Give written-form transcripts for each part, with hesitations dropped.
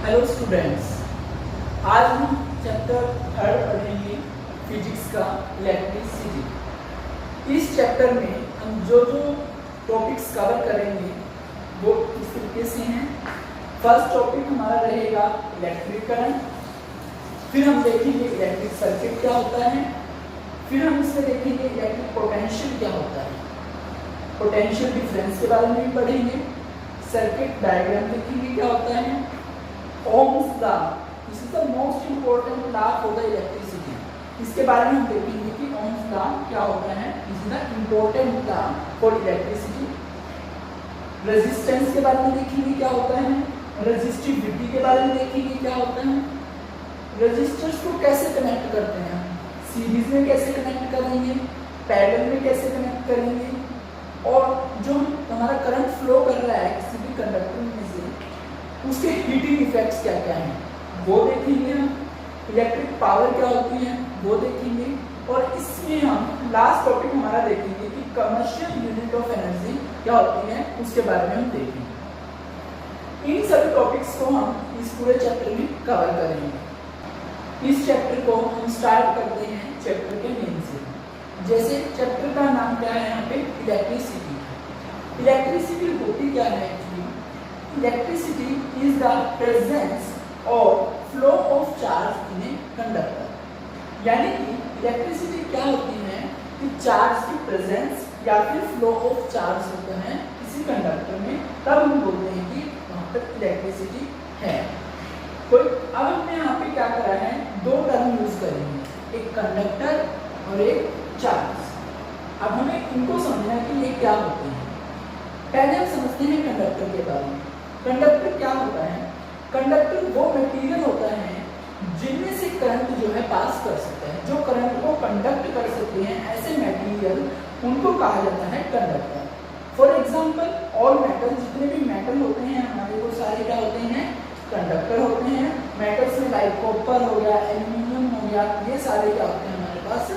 Hello students, आज हम chapter 3 पढ़ेंगे फिजिक्स का इलेक्ट्रिसिटी। इस चैप्टर में हम जो टॉपिक्स कवर करेंगे वो इस तरीके से हैं। फर्स्ट टॉपिक हमारा रहेगा इलेक्ट्रिक करंट, फिर हम देखेंगे इलेक्ट्रिक सर्किट क्या होता है, फिर हम इसमें देखेंगे इलेक्ट्रिक पोटेंशियल क्या होता है, पोटेंशियल डिफरेंस के बारे में भी पढ़ेंगे, सर्किट डायग्राम देखेंगे क्या होता है, Ohm's law, this is the most important law for the electricity. इसके बारे में हम देखेंगे कि ओम्स लॉ क्या होता है, this is the important law for electricity. Resistance के बारे में देखेंगे क्या होता है, रेजिस्टिविटी के बारे में देखेंगे क्या होता है, रेजिस्टर्स को कैसे कनेक्ट करते हैं, सीरीज में कैसे कनेक्ट करेंगे, पैरेलल में कैसे कनेक्ट करेंगे, और जो हमारा करंट फ्लो कर रहा है किसी भी कंडक्टर में से उसके हीटिंग इफेक्ट्स क्या क्या हैं वो देखेंगे हम, इलेक्ट्रिक पावर क्या होती है वो देखेंगे, और इसमें हम लास्ट टॉपिक हमारा देखेंगे कि कमर्शियल यूनिट ऑफ एनर्जी क्या होती है उसके बारे में हम देखेंगे। इन सभी टॉपिक्स को हम इस पूरे चैप्टर में कवर करेंगे। इस चैप्टर को हम स्टार्ट करते हैं चैप्टर के मेन से। जैसे चैप्टर का नाम क्या है, यहाँ पे इलेक्ट्रिसिटी। इलेक्ट्रिसिटी होती क्या है actually, electricity is the presence और flow of charge in a conductor. यानी कि इलेक्ट्रिसिटी क्या होती है कि चार्ज की प्रेजेंस या फिर फ्लो ऑफ चार्ज होता है किसी कंडक्टर में, तब हम बोलते हैं कि वहाँ पर इलेक्ट्रिसिटी है। कोई अब हमने यहाँ पे क्या करा है, दो टर्म यूज करेंगे, एक कंडक्टर और एक चार्ज। अब हमें इनको समझना है कि ये क्या होते हैं। पहले हम समझते हैं कंडक्टर के बारे में। कंडक्टर क्या होता है, कंडक्टर वो मटेरियल होता है जिनमें से करंट जो है पास कर सकता है, जो करंट को कंडक्ट कर सकते हैं, ऐसे मटेरियल उनको कहा जाता है conductor. For example all metal, जितने भी मेटल होते हैं हमारे वो सारे क्या होते हैं, कंडक्टर होते हैं। मेटल्स में लाइक कॉपर हो गया, एल्यूमिनियम हो गया, ये सारे क्या होते हैं हमारे पास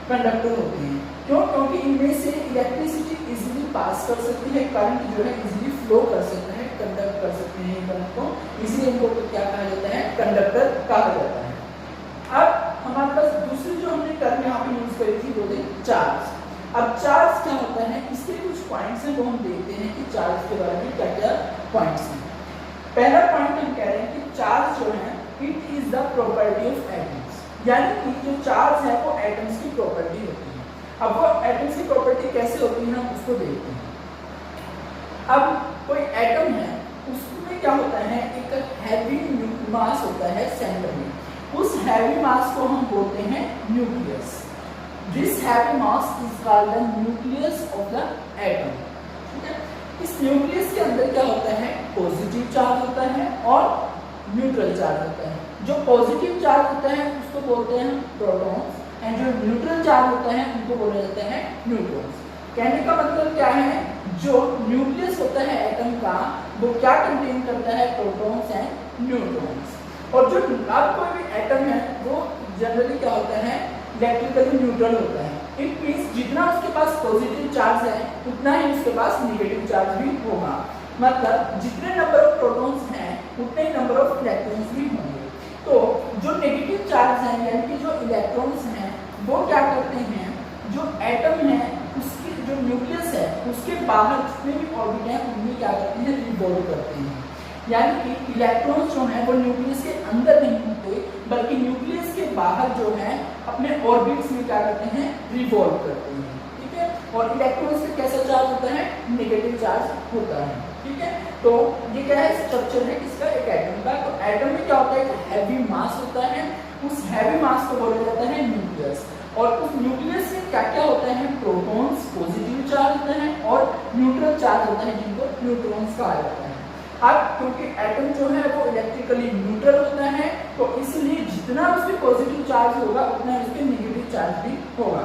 कंडक्टर होते हैं। क्यों? क्योंकि इनमें से इलेक्ट्रिसिटी इजीली पास कर सकती है, करंट जो है इजीली फ्लो कर सकता है, कंडक्ट कर सकते हैं करंट को, इसलिए इनको क्या कहा जाता है, कंडक्टर कहा जाता है। अब हमारे पास दूसरी जो हमने टर्म यहाँ पे यूज करी थी वो थे चार्ज। अब चार्ज क्या होता है, इसके कुछ पॉइंट्स हैं वो हम देखते हैं कि चार्ज के बारे में क्या क्या पॉइंट्स हैं। पहला पॉइंट हम कह रहे हैं कि चार्ज जो है it is the property of atoms, यानी कि जो चार्ज है वो एटम्स की प्रॉपर्टी होती है। अब वो एटम्स की प्रॉपर्टी कैसे होती है हम उसको देखते हैं। अब कोई एटम है उसमें क्या होता है, एक हैवी मास होता है सेंटर में, उस हैवी मास को हम बोलते हैं nucleus. This heavy mass is called the nucleus of the atom. ठीक है, इस न्यूक्लियस के अंदर क्या होता है, पॉजिटिव चार्ज होता है और न्यूट्रल चार्ज होता है। जो पॉजिटिव चार्ज होता है उसको बोलते हैं प्रोटॉन्स, एंड जो न्यूट्रल चार्ज होता है उनको बोला जाता है न्यूट्रॉन्स। कहने का मतलब क्या है, जो न्यूक्लियस होता है एटम का वो क्या कंटेन करता है, प्रोटॉन्स एंड न्यूट्रॉन्स। और जो अब कोई भी एटम है वो जनरली क्या होता है, इलेक्ट्रिकली न्यूट्रल होता है। इट मींस जितना उसके पास पॉजिटिव चार्ज है उतना ही उसके पास नेगेटिव चार्ज भी होगा। मतलब जितने नंबर ऑफ प्रोटॉन्स हैं उतने ही नंबर ऑफ इलेक्ट्रॉन्स भी होंगे। तो जो नेगेटिव चार्ज हैं यानी कि जो इलेक्ट्रॉन्स हैं वो क्या करते हैं, जो एटम है उसकी जो न्यूक्लियस है उसके बाहर जितने भी ऑर्बिट हैं उनमें क्या करते हैं, रिवॉल्व करते हैं। यानी कि इलेक्ट्रॉन्स जो हैं वो न्यूक्लियस के अंदर नहीं होते बल्कि न्यूक्लियस के बाहर जो है अपने ऑर्बिट्स में क्या करते हैं, रिवॉल्व करते हैं। ठीक है, और इलेक्ट्रॉन्स का कैसा चार्ज होता है, नेगेटिव चार्ज होता है। ठीक है, तो ये क्या है, स्ट्रक्चर है किसका, एक एटम का। तो एटम में क्या होता है, एक हैवी मास होता है, उस हैवी मास को बोला जाता है न्यूक्लियस। और उस न्यूक्लियस में क्या क्या होता है, प्रोटॉन्स पॉजिटिव चार्ज होता है और न्यूट्रल चार्ज होता है जिनको न्यूट्रॉन्स कहा जाता है। अब क्योंकि एटम जो है वो इलेक्ट्रिकली न्यूट्रल होता है तो इसलिए जितना उसके पॉजिटिव चार्ज होगा उतना उसके नेगेटिव चार्ज भी होगा।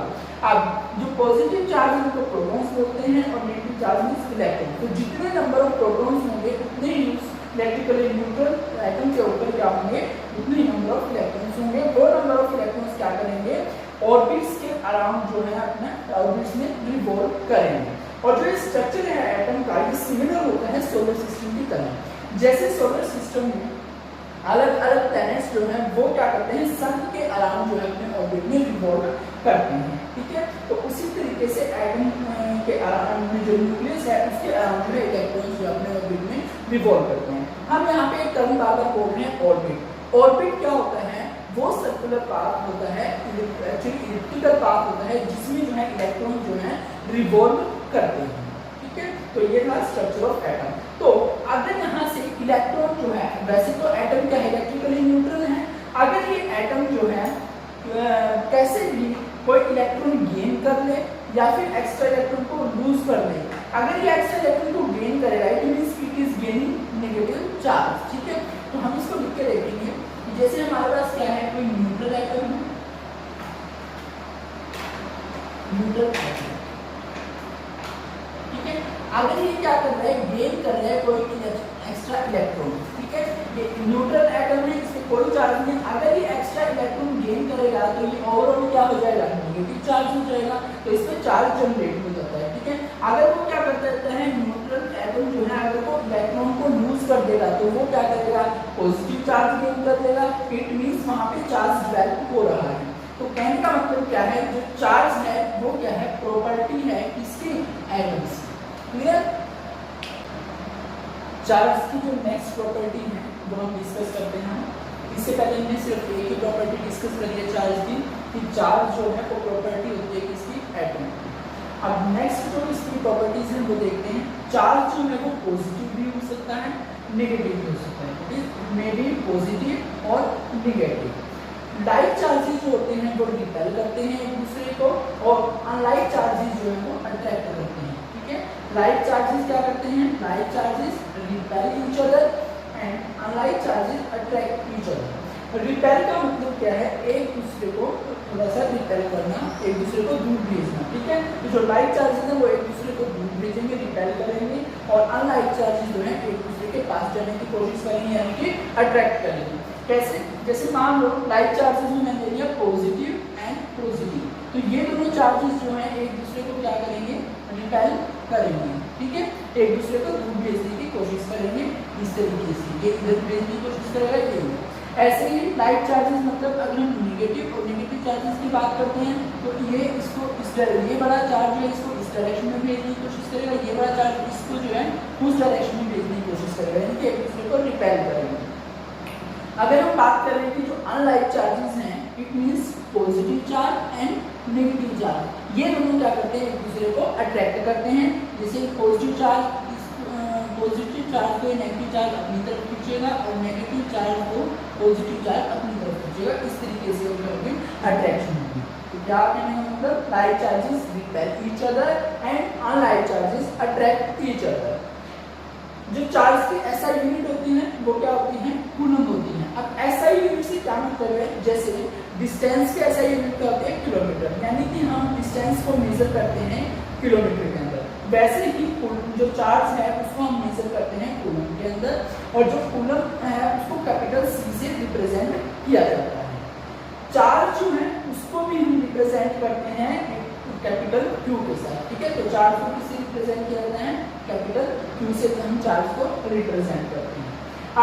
अब जो पॉजिटिव चार्ज है उनको प्रोटॉन्स बोलते हैं और नेगेटिव चार्ज मींस इलेक्ट्रॉन। तो जितने नंबर ऑफ प्रोटॉन्स होंगे उतने ही उस इलेक्ट्रिकली न्यूट्रल एटम के ऊपर क्या होंगे, उतने ही नंबर ऑफ इलेक्ट्रॉन्स होंगे। वो नंबर ऑफ इलेक्ट्रॉन्स क्या करेंगे, ऑर्बिट्स के अराउंड जो है अपने ऑर्बिट्स में रिवॉल्व करेंगे। और जो स्ट्रक्चर है एटम का ये सिमिलर होता है सोलर सिस्टम की तरह। जैसे सोलर सिस्टम में अलग अलग प्लैनेट्स जो हैं वो क्या करते हैं, सन के अराउंड जो है अपने ऑर्बिट में रिवॉल्व करते हैं, ठीक है। तो उसी तरीके से एटम के अराउंड में जो न्यूक्लियस है उसके अराउंड में इलेक्ट्रॉन्स जो अपने ऑर्बिट में रिवॉल्व करते हैं। हम यहाँ पे एक टर्म बार बार बोल रहे हैं ऑर्बिट। ऑर्बिट क्या होता है, वो सर्कुलर पाथ होता है, एक्चुअली इलिप्टिकल पाथ होता है जिसमें जो है इलेक्ट्रॉन जो है रिवॉल्व करते हैं, ठीक है। तो ये था स्ट्रक्चर ऑफ एटम। तो अगर यहाँ से इलेक्ट्रॉन जो है, वैसे तो एटम क्या है, इलेक्ट्रिकली न्यूट्रल है। अगर ये एटम जो है कैसे भी कोई इलेक्ट्रॉन गेन कर ले या फिर एक्स्ट्रा इलेक्ट्रॉन को लूज कर ले, अगर ये एक्स्ट्रा इलेक्ट्रॉन को गेन करेगा it means it is gaining negative charge, ठीक है। तो हम इसको लिख के देखेंगे, जैसे हमारे पास क्या है, कोई न्यूट्रल एटम है, न्यूट्रल एटम, ठीक है। अगर ये क्या कर रहा है, गेन कर रहा है कोई एक्स्ट्रा इलेक्ट्रॉन, ठीक है। ये न्यूट्रल एटम है, इसमें कोई चार्ज नहीं। अगर ये एक्स्ट्रा इलेक्ट्रॉन गेन करेगा तो ये ओवरऑल क्या हो जाएगा, नेगेटिव चार्ज हो जाएगा, तो इसमें चार्ज जनरेट हो जाता है, ठीक है। अगर वो क्या करता है, न्यूट्रल एटम जो है अगर वो इलेक्ट्रॉन को लूज कर देगा तो वो क्या करेगा, पॉजिटिव चार्ज गेन कर देगा, इट मींस वहां पे चार्ज डेवलप हो रहा है। तो कहने का मतलब क्या है, जो चार्ज है वो क्या है, प्रॉपर्टी है किसकी, एटम्स, क्लियर। चार्ज की जो नेक्स्ट प्रॉपर्टी है वो हम डिस्कस करते हैं। इससे पहले हमने सिर्फ एक ही प्रॉपर्टी डिस्कस करी है चार्ज की, कि चार्ज जो है वो प्रॉपर्टी होती है किसकी, एटम। अब नेक्स्ट जो इसकी प्रॉपर्टीज हैं वो देखते हैं। चार्ज जो है वो पॉजिटिव भी हो सकता है, नेगेटिव भी हो सकता है, इट मे बी पॉजिटिव और नेगेटिव। लाइक चार्जेस जो होते हैं वो रिपेल करते हैं एक दूसरे को, और अनलाइक चार्जेस जो है वो अट्रैक्ट करते हैं, ठीक है। लाइक चार्जेस क्या करते हैं, like charges repel each other and unlike charges attract each other. Repel का मतलब क्या है, एक दूसरे को थोड़ा सा रिपेल करना, एक दूसरे को दूर भेजना, ठीक है। तो जो लाइक चार्जेस हैं वो एक दूसरे को दूर भेजेंगे, रिपेल करेंगे, और अनलाइक चार्जेस जो है एक दूसरे के पास जाने की कोशिश करेंगे, यानी कि अट्रैक्ट करेंगे। कैसे, जैसे मान लो लाइक चार्जेस में मैंने लिया पॉजिटिव एंड पॉजिटिव, तो ये दोनों चार्जेस जो हैं एक दूसरे को क्या करेंगे, रिपेल करेंगे, ठीक है, एक दूसरे को दूर भेजने की कोशिश करेंगे। इस तरीके से ये इधर भेजने की कोशिश करेगा, ये ऐसे ही लाइक चार्जेस मतलब अगर हम नेगेटिव और नेगेटिव चार्जेस की बात करते हैं तो ये इसको ये बड़ा चार्ज है इसको इस डायरेक्शन में भेजने की कोशिश करेगा, ये बड़ा चार्ज इसको जो है उस डायरेक्शन में भेजने की कोशिश करेगा, यानी कि एक दूसरे को रिपेल करेंगे। अगर हम बात करें कि जो अनलाइक चार्जेस हैं, it means positive charge and negative charge, ये दोनों क्या करते हैं, एक दूसरे को अट्रैक्ट करते हैं। जैसे पॉजिटिव चार्ज को नेगेटिव चार्ज अपनी तरफ खींचेगा और नेगेटिव चार्ज को पॉजिटिव चार्ज अपनी तरफ खींचेगा, इस तरीके से अट्रैक्शन होगी। तो क्या कहने का मतलब, like charges repel each other and unlike charges attract each other. जो चार्ज की SI यूनिट होती है वो क्या होती है, कूलम होती है। अब SI यूनिट से क्या मतलब है, जैसे डिस्टेंस के SI यूनिट क्या होती है, किलोमीटर, यानी कि हम डिस्टेंस को मेजर करते हैं किलोमीटर के अंदर, वैसे ही जो चार्ज है उसको हम मेजर करते हैं कूलम के अंदर, और जो कूलम है उसको कैपिटल C से रिप्रेजेंट किया जाता है। चार्ज जो है उसको भी हम रिप्रेजेंट करते हैं कैपिटल Q के साथ, ठीक है। तो चार्ज को किससे रिप्रेजेंट किया जाता है, कैपिटल Q से हम चार्ज को रिप्रेजेंट करते हैं।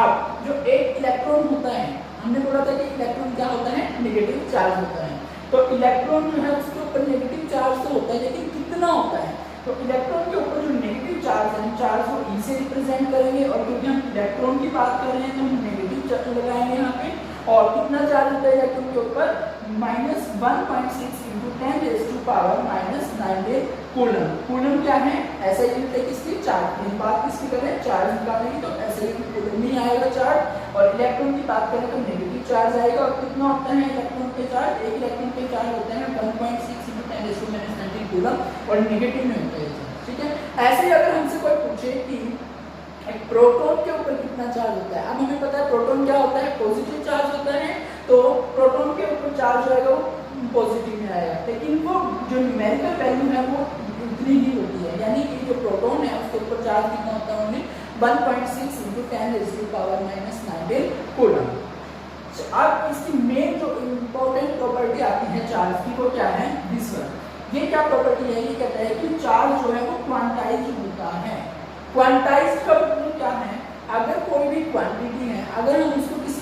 अब जो एक इलेक्ट्रॉन होता है, हमने बोला था कि इलेक्ट्रॉन क्या होता है, नेगेटिव चार्ज होता है। तो इलेक्ट्रॉन जो है उसके ऊपर नेगेटिव चार्ज तो होता है, लेकिन कितना होता है, तो इलेक्ट्रॉन के ऊपर जो नेगेटिव चार्ज है, चार्ज को E से रिप्रेजेंट करेंगे, और क्योंकि हम इलेक्ट्रॉन की बात कर रहे हैं तो हम नेगेटिव चार्ज लगाएंगे यहाँ पे। और कितना चार्ज होता है इलेक्ट्रॉन के ऊपर, -1.6 × 10⁻⁻⁹ कूलम। कूलम क्या है, ऐसा यूनिट है किसकी, चार्ज की बात किसकी करें, चार्ज निकालने की, तो ऐसा यूनिट कूलम नहीं आएगा चार्ज। और इलेक्ट्रॉन की बात करें तो नेगेटिव चार्ज आएगा, और कितना होता है इलेक्ट्रॉन के चार्ज, एक इलेक्ट्रॉन के चार्ज होते हैं 1.6 × 10⁻⁻⁹ कूलम, और नेगेटिव में होता है, ठीक है। ऐसे ही अगर हमसे कोई पूछे कि एक प्रोटॉन के ऊपर कितना चार्ज होता है, अब हमें पता है प्रोटॉन क्या होता है, पॉजिटिव चार्ज होता है, तो प्रोटॉन के ऊपर चार्ज आएगा वो पॉजिटिव में आएगा, लेकिन वो जो न्यूमेरिकल वैल्यू है वो इतनी ही होती है, यानी कि जो प्रोटॉन है उसके ऊपर चार्ज कितना होता है, उन्हें 1.6 × 10⁻⁹ कूलम। अब इसकी मेन जो इम्पोर्टेंट प्रॉपर्टी आती है चार्ज की, वो क्या है, दिस वन। ये क्या प्रॉपर्टी है, ये कहता है कि चार्ज जो है वो क्वांटाइज्ड होता है। क्वांटाइज्ड का मतलब क्या है, अगर कोई भी क्वांटिटी है, अगर हम उसको किसी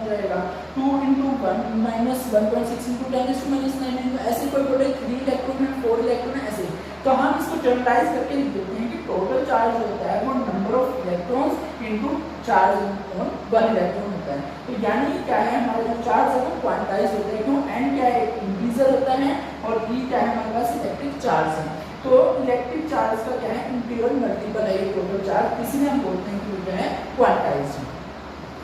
हो जाएगा 2 इंटू 1 माइनस 1.6 इंटू 10⁻⁹ ऐसे कोई बोले 3 इलेक्ट्रॉन है 4 इलेक्ट्रॉन है ऐसे, तो हम इसको जनरलाइज करके लिख देते हैं कि टोटल चार्ज होता है वो number of electrons into charge on 1 electron होता है। तो यानी क्या है हमारा जो चार्ज है वो क्वांटाइज होता है, क्यों n क्या है इंटीजर होता है और e क्या है हमारे पास इलेक्ट्रिक चार्ज है। तो इलेक्ट्रिक चार्ज का क्या है इंटीग्रल मल्टीपल है ये टोटल चार्ज, इसीलिए हम बोलते हैं कि वो जो है क्वांटाइज्ड है।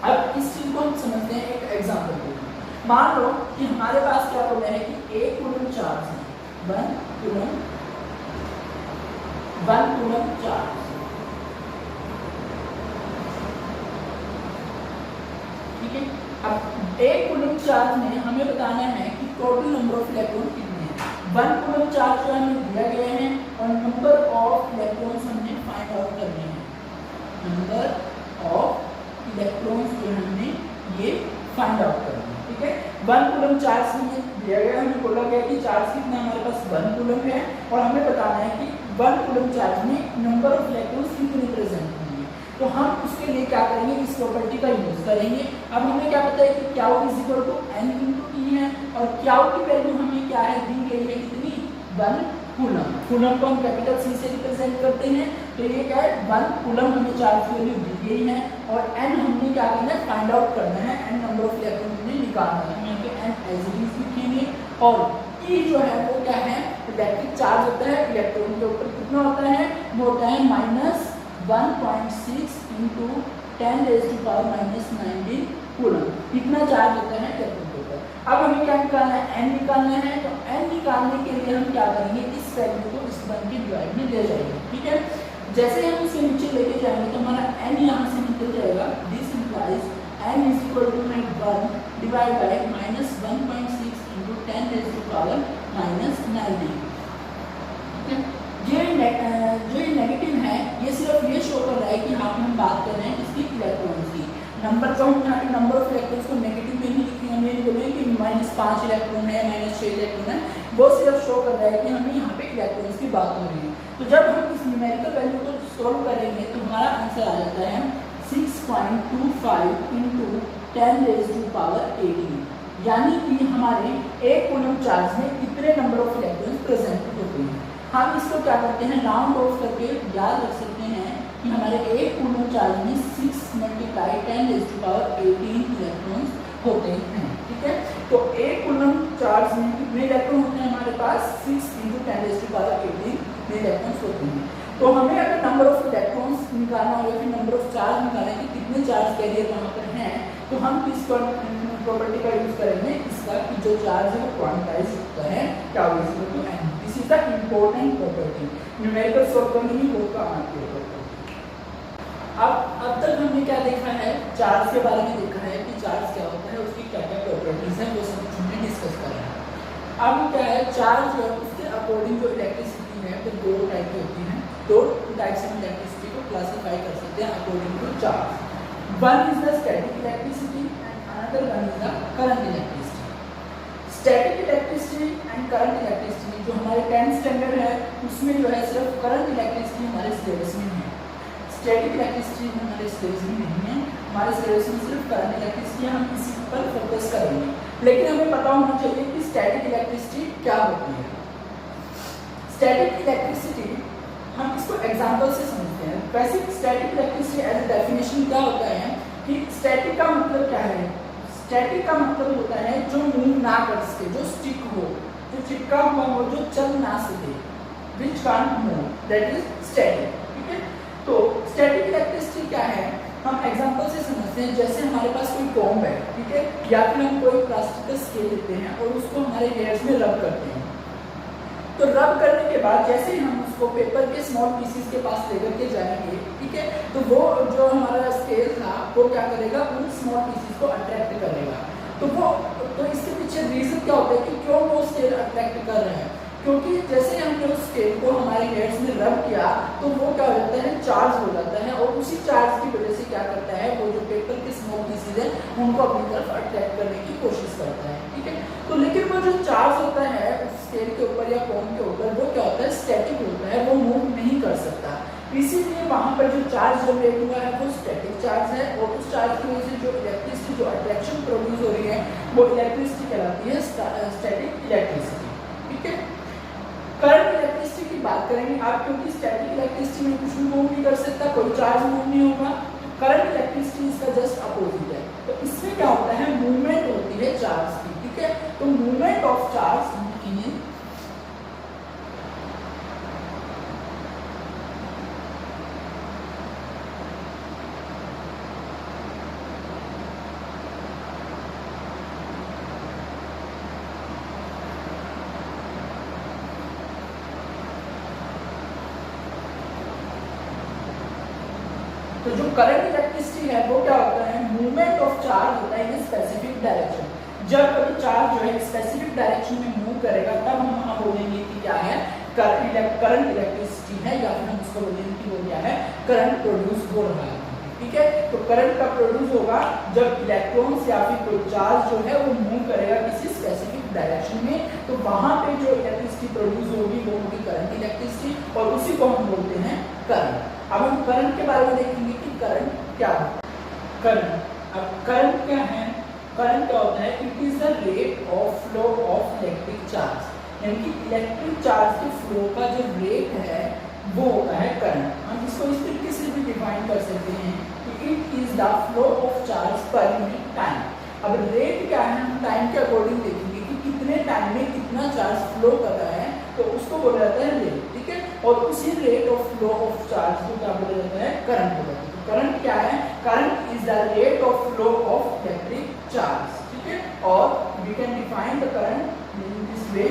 अब इस चीज को हम समझते हैं एक एग्जांपल के थ्रू। मान लो कि हमारे पास क्या बोला है कि 1 कूलम चार्ज है 1 कूलम चार्ज, ठीक है। अब 1 कूलम चार्ज में हमें बताना है कि टोटल नंबर ऑफ इलेक्ट्रॉन कितने हैं। 1 कूलम चार्ज जो हमें दिया गया है और नंबर ऑफ इलेक्ट्रॉन्स हमने फाइंड आउट करने हैं, नंबर ऑफ इलेक्ट्रॉन्स जो हमने ये फाइंड आउट करने हैं, ठीक है। 1 कूलम चार्ज हमें दिया गया, हमें बोला गया कि चार्ज कितना हमारे पास 1 कूलम है और हमें बताना है कि 1 कूलम चार्ज में नंबर ऑफ इलेक्ट्रॉन्स कितने प्रेजेंट होंगे। तो हम उसके लिए क्या करेंगे, इस प्रॉपर्टी का यूज करेंगे। अब हमें क्या पता है कि Q is equal to n into T है और क्यू की वैल्यू हमें क्या है दी गई है कितनी 1 कूलम। कूलम को हम कैपिटल C से रिप्रेजेंट करते हैं, तो ये क्या है 1 कूलम हमें चार्ज की वैल्यू दी गई है और n हमने क्या करना है फाइंड आउट करना है, n नंबर ऑफ इलेक्ट्रॉन हमने निकालना है। हम यहाँ पे n एज इट इज लिखेंगे और E जो है वो क्या है इलेक्ट्रिक चार्ज होता है, इलेक्ट्रॉन के ऊपर कितना होता है वो होता है -1.6 इंटू 10⁻⁻⁹ कूलम, इतना चार्ज होता है इलेक्ट्रॉन के ऊपर। अब हमें क्या निकालना है n निकालना है, तो n निकालने के लिए हम क्या करेंगे इस वैल्यू को इस 1 के डिवाइड में ले जाएंगे, ठीक है। जैसे हम इसे नीचे लेके जाएंगे तो हमारा n यहाँ से निकल जाएगा, this implies n is equal to 1 divide by -1.6 into 10⁻⁻⁹, ये जो नेगेटिव है ये सिर्फ ये शो कर रहा है कि यहाँ पे हम बात कर रहे हैं इसकी इलेक्ट्रॉन्स की। नंबर तो हम यहाँ पे नंबर ऑफ इलेक्ट्रॉन्स को नेगेटिव में नहीं लिखेंगे, हम ये नहीं बोलेंगे कि -5 इलेक्ट्रॉन है -6 इलेक्ट्रॉन है, वो सिर्फ शो कर रहा है कि हमें यहाँ पे इलेक्ट्रॉन्स की बात हो रही है। तो जब हम इस न्यूमेरिकल वैल्यू को सॉल्व करेंगे तो हमारा आंसर आ जाता है 6.25 इंटू 10⁻18, यानी कि हमारे 1 कूलम चार्ज में कितने नंबर ऑफ इलेक्ट्रॉन्स प्रेजेंट होते हैं। हम इसको क्या करते हैं राउंड ऑफ करके याद रख सकते हैं कि हमारे 1 कूलम चार्ज में 6 × 10⁻18 इलेक्ट्रॉन्स होते हैं, ठीक है। तो 1 कूलम चार्ज में कितने इलेक्ट्रॉन होते हैं हमारे पास 6 × 10⁻18 इलेक्ट्रॉन्स होते हैं। तो हमें अगर नंबर ऑफ इलेक्ट्रॉन्स निकालना हो या फिर नंबर ऑफ चार्ज निकालना है कि कितने चार्ज कैरियर वहाँ पर हैं, तो हम किस प्रॉपर्टी का यूज करेंगे इसका कि जो चार्ज है वो क्वांटाइज होता है tau is equal to n। This is the important property, numerical solve करने ही बहुत काम आती है। अब तक हमने क्या देखा है चार्ज के बारे में देखा है कि चार्ज क्या होता है, उसकी क्या क्या प्रॉपर्टीज हैं वो सब कुछ हमने डिस्कस करा है। अब क्या है चार्ज जो है उसके अकॉर्डिंग जो इलेक्ट्रिसिटी है वो 2 टाइप की होती है, 2 टाइप्स ऑफ इलेक्ट्रिसिटी को क्लासिफाई कर सकते हैं according to charge. One is the static electricity and another one is the current electricity. Static electricity and current electricity जो हमारे 10th स्टैंडर्ड है उसमें जो है सिर्फ करंट इलेक्ट्रिसिटी हमारे सिलेबस में है, स्टैटिक इलेक्ट्रिसिटी हमारे सिलेबस में नहीं है। हमारे सिलेबस में सिर्फ करंट इलेक्ट्रिसिटी, हम इसी पर फोकस करेंगे। लेकिन हमें पता होना चाहिए कि स्टैटिक इलेक्ट्रिसिटी क्या होती है। स्टैटिक इलेक्ट्रिसिटी हम इसको एग्जांपल से समझते हैं। वैसे static electricity as a definition क्या होता है कि स्टैटिक का मतलब क्या है, स्टैटिक का मतलब होता है जो मूव ना कर सके, जो स्टिक हो, जो चिपका हुआ हो, जो चल ना सके, which can't move, that is static, ठीक है। तो स्टैटिक इलेक्ट्रिसिटी क्या है हम एग्जांपल से समझते हैं। जैसे हमारे पास कोई कॉम्ब है, ठीक है, या फिर हम कोई प्लास्टिक का स्केल लेते हैं और उसको हमारे हेयर्स में रब करते हैं। तो रब करने के बाद जैसे ही हम उसको पेपर के स्मॉल पीसेस के पास लेकर के जाएंगे, ठीक है, तो वो जो हमारा स्केल था वो क्या करेगा उन स्मॉल पीसेस को अट्रैक्ट करेगा तो इसके पीछे रीजन क्या होता है कि क्यों वो स्केल अट्रैक्ट कर रहे हैं, क्योंकि जैसे हमने उस स्केल को हमारे हेड्स में रब किया तो वो क्या हो जाता है, चार्ज हो जाता है, और उसी चार्ज की वजह से क्या करता है, वो जो पेपर के स्मॉल पीसेज है उनको अपनी तरफ अट्रैक्ट करने की कोशिश करता है, ठीक है। तो लेकिन वो जो चार्ज होता है उस स्केल के ऊपर या कोन के ऊपर, वो क्या होता है, स्टैटिक होता है, वो मूव नहीं कर सकता, इसीलिए वहाँ पर जो चार्ज जनरेट हुआ है वो स्टैटिक चार्ज है, और उस चार्ज की वजह से जो इलेक्ट्रिसिटी, जो अट्रैक्शन प्रोड्यूस हो रही है वो इलेक्ट्रिसिटी कहलाती है, स्टैटिक इलेक्ट्रिसिटी, ठीक है। करंट इलेक्ट्रिसिटी की बात करेंगे आप, क्योंकि स्टैटिक इलेक्ट्रिसिटी में कुछ भी मूव नहीं कर सकता, कोई चार्ज मूव नहीं होगा, करंट इलेक्ट्रिसिटी इसका जस्ट अपोजिट है। तो इसमें क्या होता है, मूवमेंट होती है चार्ज की, ठीक है। तो मूवमेंट ऑफ चार्ज तो जो करंट इलेक्ट्रिसिटी है वो क्या होता है, मूवमेंट ऑफ चार्ज होता है इन स्पेसिफिक डायरेक्शन। जब कभी चार्ज जो है स्पेसिफिक डायरेक्शन में मूव करेगा तब हम वहाँ बोलेंगे कि क्या है, करंट इलेक्ट्रिसिटी है, या फिर हम उसको बोलेंगे कि वो क्या है, करंट प्रोड्यूस हो रहा है, ठीक है। तो करंट का प्रोड्यूस होगा जब इलेक्ट्रॉन्स या फिर कोई चार्ज जो है वो मूव करेगा किसी स्पेसिफिक डायरेक्शन में, तो वहाँ पे जो इलेक्ट्रिसिटी प्रोड्यूस होगी वो होगी करंट इलेक्ट्रिसिटी, और उसी को हम बोलते हैं करंट। अब हम करंट के बारे में देखेंगे कि करंट क्या है। करंट क्या है, करंट क्या होता है, it is the rate of flow of electric charge, यानी कि इलेक्ट्रिक चार्ज के फ्लो का जो रेट है वो होता है करंट। हम इसको इस तरीके से भी डिफाइन कर सकते हैं कि it is the flow of charge पर यूनिट टाइम। अब रेट क्या है, हम टाइम के अकॉर्डिंग देखेंगे कि कितने टाइम में कितना चार्ज फ्लो कर रहा है, तो उसको बोला जाता है रेट, ठीक है। और उसी rate of flow of charge को क्या बोला जाता है, करंट बोला जाता है। तो करंट क्या है, current is the rate of flow of electric charge, ठीक है। और we can define the current in this way,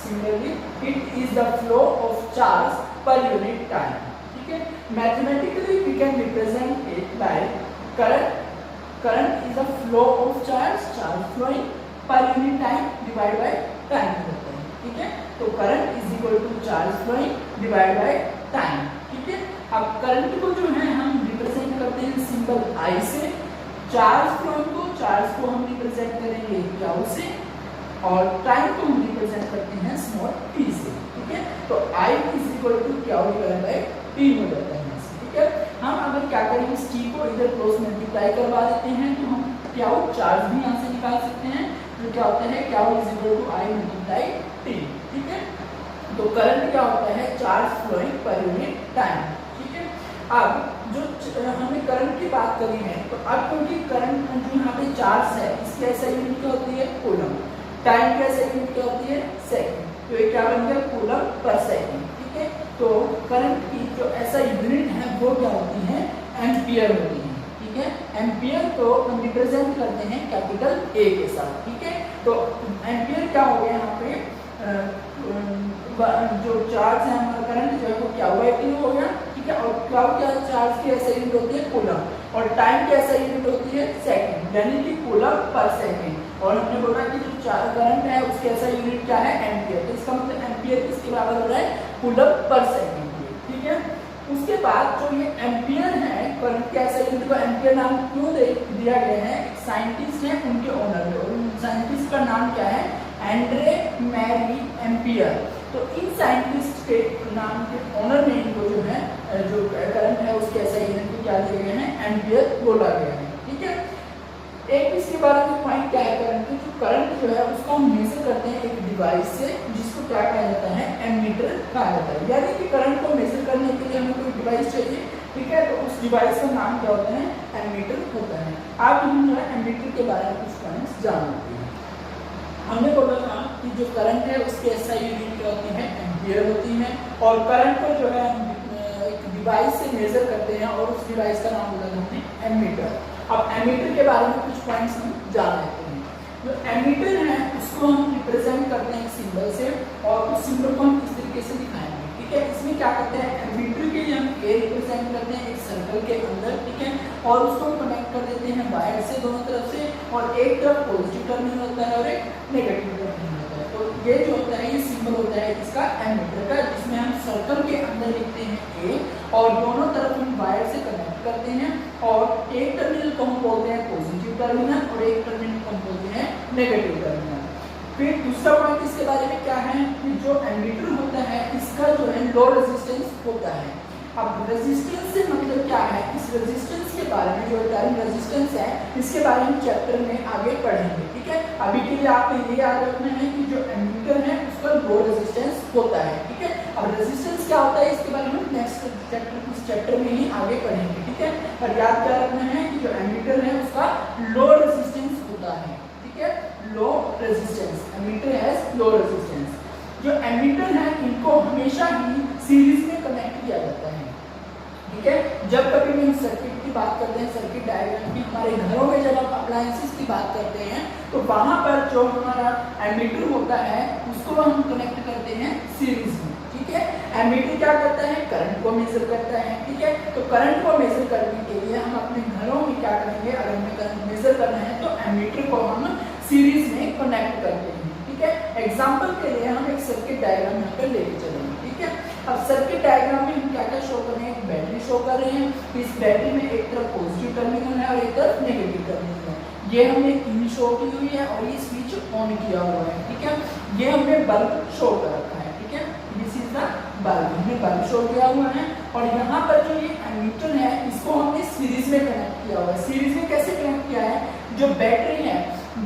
similarly it is the flow of charge per unit time, ठीक है। Mathematically we can represent it by current is the flow of charge flowing per unit time divided by time होता है, ठीक है। तो current is equal to charge flowing divided by time, ठीक है। अब करंट को जो है हम रिप्रेजेंट करते हैं सिंबल I से, चार्ज को हम रिप्रेजेंट करेंगे Q से, और टाइम को हम रिप्रेजेंट करते हैं स्मॉल t से, ठीक है। तो I इज इक्वल टू क्या डिवाइड बाय T हो जाता है, ठीक है। हम अगर क्या करेंगे, इस T को इधर क्रॉस मल्टीप्लाई करवा देते हैं तो हम क्या चार्ज भी यहाँ से निकाल सकते हैं, तो क्या होता है, क्या is equal to I multiply T, ठीक है। तो करंट क्या होता है, charge flowing per unit time, ठीक है। अब जो हमने करंट की बात करी है, तो अब क्योंकि करंट जो यहाँ पे चार्ज है इसकी ऐसा यूनिट क्या होती है, कूलम, टाइम की ऐसा यूनिट क्या होती है, सेकंड, तो ये क्या बन गया, कूलम पर सेकंड, ठीक है। तो करंट की जो ऐसा यूनिट है वो क्या होती है, एम्पियर होती है, ठीक है। एम्पियर को हम रिप्रेजेंट करते हैं कैपिटल A के साथ, ठीक है। तो एम्पियर क्या हो गया यहाँ पे, जो चार्ज है हमारा करंट जो है वो क्या हुआ, T हो गया, ठीक है। और क्या चार्ज की ऐसा यूनिट होती है कूलम, और टाइम की ऐसा यूनिट होती है सेकंड, यानी कि कूलम पर सेकंड। और हमने बोला कि जो करंट है उसके ऐसा यूनिट क्या है, एम्पियर, तो इसका मतलब एम्पियर किसके बराबर हो रहा है, कूलम पर सेकंड, ठीक है। उसके बाद जो ये एम्पियर है, करंट के ऐसा यूनिट को एम्पियर नाम क्यों दिया गया है, एक साइंटिस्ट है उनके ऑनर में, और साइंटिस्ट का नाम क्या है, एंड्रे मैरी एम्पियर। तो इन साइंटिस्ट के नाम के ऑनर में इनको जो है, जो करंट है उसके ऐसा यूनिट को क्या दिया गया है, एम्पियर बोला गया है, ठीक है। एक इसके बारे में पॉइंट क्या है, करंट की जो करंट जो है उसको हम मेजर करते हैं एक डिवाइस से, जिसको क्या कहा जाता है, एमीटर कहा जाता है। यानी कि करंट को मेजर करने के लिए हमें कोई डिवाइस चाहिए, ठीक है, तो उस डिवाइस का नाम क्या होता है, एमीटर होता है। अब हम जो है एमीटर के बारे में कुछ पॉइंट्स जान लेते हैं। हमने बोला था कि जो करंट है उसकी एसआई यूनिट क्या होती है, एम्पियर होती है, और करंट को जो है एक डिवाइस से मेजर करते हैं, और उस डिवाइस का नाम बोला जाता है एमीटर। अब एमीटर के बारे में कुछ पॉइंट्स हम जान लेते हैं। जो एमीटर है उसको हम रिप्रेजेंट करते हैं सिंबल से, और उस सिंबल को हम इस तरीके से दिखाएंगे, ठीक है। इसमें क्या करते हैं, एमीटर के लिए हम ए रिप्रेजेंट करते हैं एक सर्कल के अंदर, ठीक है, और उसको कनेक्ट कनेक्ट कर देते हैं वायर से दोनों तरफ से, और एक तरफ पॉजिटिव टर्मिनल होता है और एक नेगेटिव टर्मिनल होता है। तो ये जो होता है ये सिंबल होता है इसका एमीटर का, जिसमें हम सर्कल के अंदर लिखते हैं ए, और दोनों तरफ हम वायर से कनेक्ट करते हैं, और एक टर्मिनल को हम बोलते हैं पॉजिटिव टर्मिनल और एक टर्मिनल को हम बोलते हैं नेगेटिव टर्मिनल। फिर दूसरा पॉइंट इसके बारे में क्या है कि जो एमीटर होता है इसका जो है लो रेजिस्टेंस होता है। अब रेजिस्टेंस से मतलब क्या है, इस रेजिस्टेंस के बारे में, जो टर्म रेजिस्टेंस है इसके बारे में चैप्टर में आगे पढ़ेंगे, ठीक है। अभी के लिए आपको ये याद रखना है कि जो एमीटर है उसका लो रेजिस्टेंस होता है, ठीक है। अब रेजिस्टेंस क्या होता है इसके बारे में नेक्स्ट चैप्टर, इस चैप्टर में ही आगे पढ़ेंगे, ठीक है। और याद क्या रखना है कि जो एमीटर है उसका लो रेजिस्टेंस होता है, ठीक है, low resistance, ammeter has low resistance. जो एमीटर है इनको हमेशा ही सीरीज में कनेक्ट किया जाता है, ठीक है। जब कभी भी हम सर्किट की बात करते हैं, सर्किट डायग्राम की, हमारे घरों में जब हम अप्लायंसेस की बात करते हैं तो वहां पर जो हमारा एमीटर होता है उसको हम कनेक्ट करते हैं सीरीज में, ठीक है। एमीटर क्या करता है, करंट को मेजर करता है, ठीक है। तो करंट को मेजर करने के लिए हम अपने घरों में क्या करेंगे, अगर हमें करंट मेजर करना है तो एमीटर को हम सीरीज में कनेक्ट करते हैं, ठीक है। एग्जाम्पल के लिए हम एक सर्किट डायग्राम यहाँ पर लेके चलेंगे, ठीक है। अब सर्किट डायग्राम में हम क्या क्या शो कर रहे हैं, बैटरी शो कर रहे हैं। इस बैटरी में एक तरफ पॉजिटिव टर्मिनल है और एक तरफ नेगेटिव टर्मिनल है। ये हमने इन शो की हुई है और ये स्विच ऑन किया हुआ है, ठीक है। ये हमने बल्ब शो कर रखा है, ठीक है, दिस इज द बल्ब, हमने बल्ब शो किया हुआ है। और यहाँ पर जो ये एमीटर है इसको हमने सीरीज में कनेक्ट किया हुआ है। सीरीज में कैसे कनेक्ट किया है, जो बैटरी है,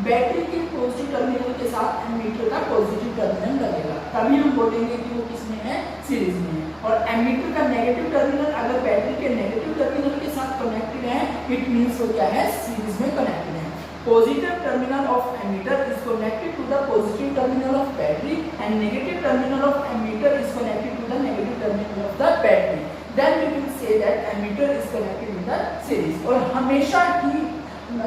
बैटरी के पॉजिटिव टर्मिनल के साथ एमीटर का पॉजिटिव टर्मिनल लगेगा, तभी हम बोलेंगे कि वो किसमें है, सीरीज में है। और एमीटर का नेगेटिव टर्मिनल अगर बैटरी के नेगेटिव टर्मिनल के साथ कनेक्टेड है, इट मींस वो क्या है, सीरीज में कनेक्टेड है। Positive terminal of emitter is connected to the positive terminal of battery and negative terminal of emitter is connected to the negative terminal of the battery. Then we will say that emitter is connected in the series. और हमेशा ही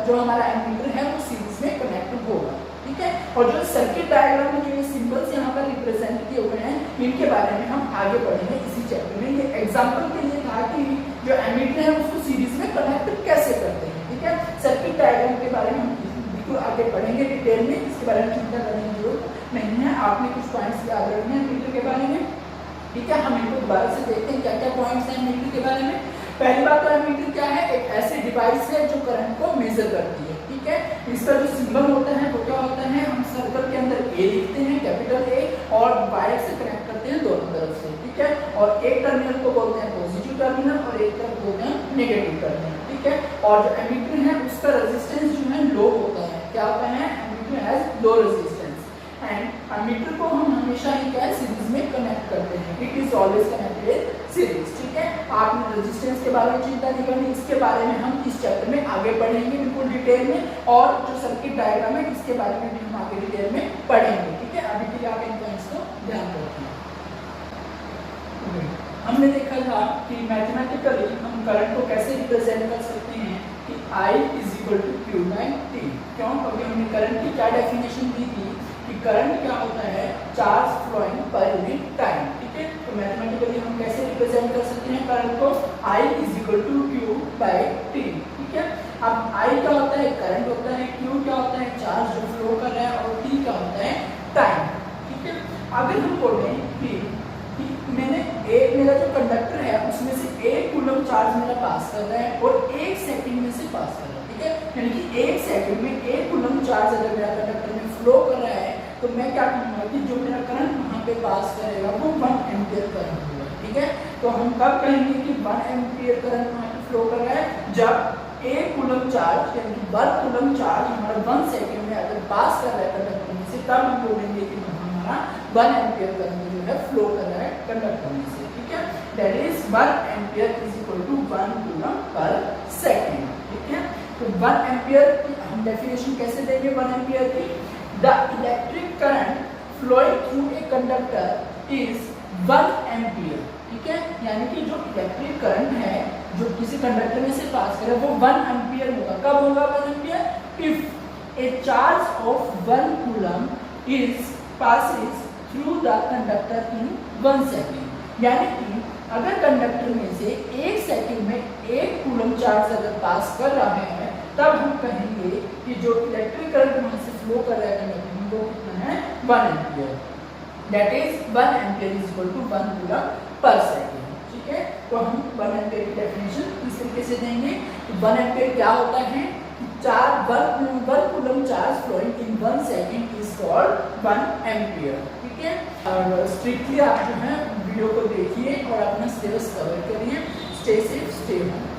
जो हमारा ammeter है वो series में connect होगा, ठीक है। और जो सर्किट डायग्राम में जो ये सिंबल्स यहाँ पर रिप्रेजेंट किए हुए हैं इनके बारे में हम आगे पढ़ेंगे इसी चैप्टर में। ये एग्जांपल के लिए था कि जो एमीटर है उसको सीरीज में कनेक्ट कैसे करते हैं, ठीक है। सर्किट डायग्राम के बारे में हम बिल्कुल आगे पढ़ेंगे डिटेल में, इसके बारे में चिंता करने की जरूरत नहीं है। आपने कुछ पॉइंट्स याद रखने हैं एमीटर के बारे में, ठीक है। हम इनको दोबारा से देखते हैं क्या क्या पॉइंट्स हैं एमीटर के बारे में। पहली बात तो एमीटर क्या है, एक ऐसी डिवाइस है जो करंट को मेजर करती है, ठीक है। इसका जो सिंबल होता है वो क्या होता है, हम सर्कल के अंदर ए लिखते हैं, कैपिटल ए, और वायर से कनेक्ट करते हैं दोनों तरफ से, ठीक है। और एक टर्मिनल को बोलते हैं पॉजिटिव टर्मिनल और एक तरफ बोलते हैं नेगेटिव टर्मिनल, ठीक है। और जो एमीटर है उसका रेजिस्टेंस जो है लो होता है, क्या होता है, ammeter has low resistance. And ammeter को हम हमेशा ही क्या सीरीज में कनेक्ट करते हैं, it is always connected series, ठीक है। आपने रेजिस्टेंस के बारे में चिंता नहीं करनी, इसके बारे में हम इस चैप्टर में आगे पढ़ेंगे बिल्कुल डिटेल में। और जो सर्किट डायग्राम है इसके बारे में भी हम आगे डिटेल में पढ़ेंगे, ठीक है। अभी के लिए आप इन पॉइंट्स को ध्यान रखें। हमने देखा था कि मैथमेटिकली हम करंट को कैसे रिप्रेजेंट कर सकते हैं कि I is equal to Q by T। क्यों, क्योंकि हमने करंट की क्या डेफिनेशन दी थी कि करंट क्या होता है, charge flowing per unit time, ठीक है। तो मैथमेटिकली हम कैसे रिप्रेजेंट कर सकते हैं करंट को, I is equal to Q by T, ठीक है। अब I क्या होता है, करंट होता है, Q क्या होता है, चार्ज जो फ्लो कर रहा है, और T क्या होता है, टाइम, ठीक है। अगर हम बोलें कि मैंने मेरा जो कंडक्टर है उसमें से 1 कूलम चार्ज मेरा पास कर रहा है और 1 सेकंड में से पास कर रहा है, ठीक है। यानी कि 1 सेकंड में 1 कूलम चार्ज अगर मेरा कंडक्टर में फ्लो कर रहा है तो मैं क्या कहूँगा कि जो मेरा करंट वहाँ पे पास करेगा वो 1 एम्पियर करंट होगा, ठीक है। तो हम कब कहेंगे कि 1 एम्पियर करंट वहाँ पे फ्लो कर रहा है, जब 1 कूलम चार्ज यानी कि 1 कूलम चार्ज हमारा 1 सेकंड में अगर पास कर रहा है कंडक्टर में से, तब हम बोलेंगे कि हमारा 1 एम्पियर करंट जो है फ्लो कर रहा है कंडक्टर में से, ठीक है। That is 1 ampere is equal to 1 coulomb per second, ठीक है। तो 1 एम्पियर की हम डेफिनेशन कैसे देंगे 1 एम्पियर की, the electric current flowing through a conductor is 1 ampere, ठीक है। यानी कि जो इलेक्ट्रिक करंट है जो किसी कंडक्टर में से पास करे वो 1 एम्पियर होगा। कब होगा 1 ampere, if A charge of 1 coulomb is passes through the conductor in 1 second। यानी कि अगर कंडक्टर में से 1 सेकंड में 1 कूलम चार्ज अगर पास कर रहा है तब हम कहेंगे कि जो इलेक्ट्रिक करंट वहां से फ्लो कर रहा है कंडक्टर वो कितना है 1 ampere, that is 1 ampere is equal to 1 coulomb per second. ठीक है, तो हम 1 एम्पियर की डेफिनेशन इस तरीके से देंगे। 1 एम्पियर क्या होता है, 1 coulomb charge flowing in 1 second is called 1 ampere. ठीक है, और स्ट्रिक्टली आप जो है वीडियो को देखिए और अपना सिलेबस कवर करिए। Stay safe, stay home.